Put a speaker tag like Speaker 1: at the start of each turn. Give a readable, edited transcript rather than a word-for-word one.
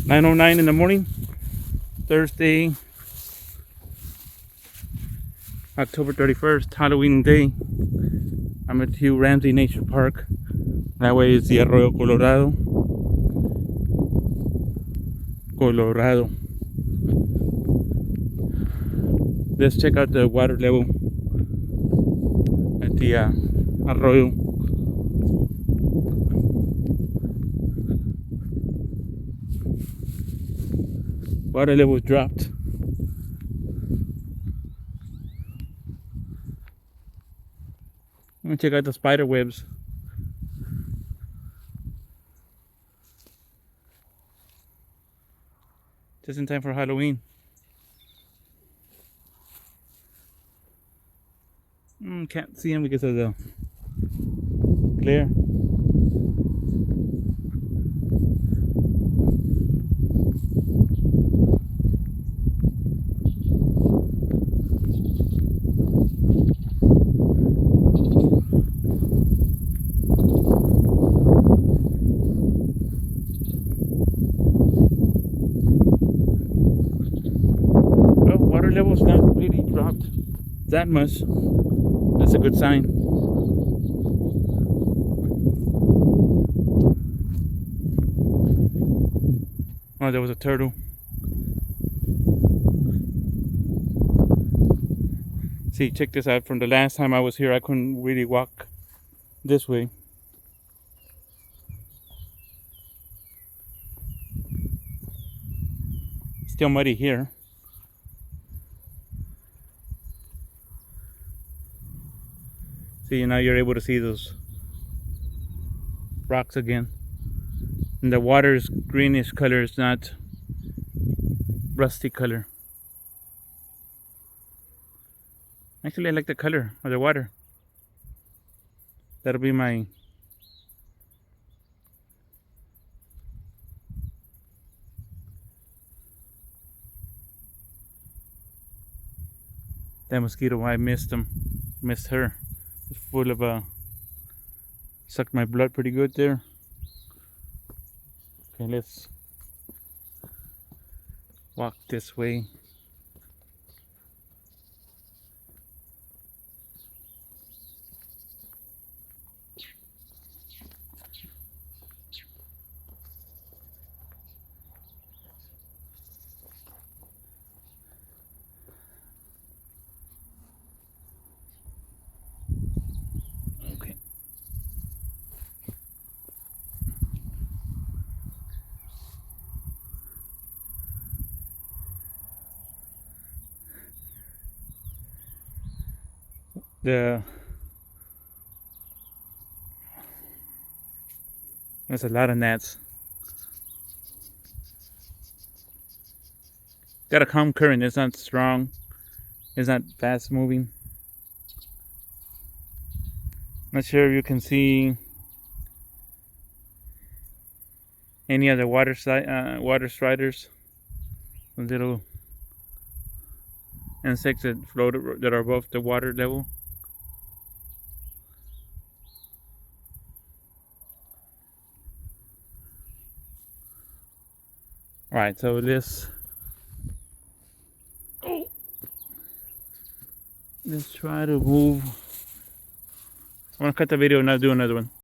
Speaker 1: 9:09 in the morning, Thursday, October 31st, Halloween day. I'm at Hugh Ramsey Nature Park. That way is the Arroyo Colorado. Let's check out the water level at the Arroyo. Water level dropped. Let me check out the spider webs. Just in time for Halloween. Can't see them because of the glare. Well, water level's not really dropped that much. That's a good sign. Oh, there was a turtle. See, check this out. From the last time I was here, I couldn't really walk this way. Still muddy here. See, now you're able to see those rocks again. And the water's greenish color, is not rusty color. Actually, I like the color of the water. That'll be my that mosquito. I missed him. Missed her. It's full of sucked my blood pretty good there. Okay, let's walk this way. Okay. There's a lot of gnats. Got a calm current. It's not strong. It's not fast moving. Not sure if you can see any other water striders. The little insects that float that are above the water level. Alright, so let's try to move. I want to cut the video and not do another one.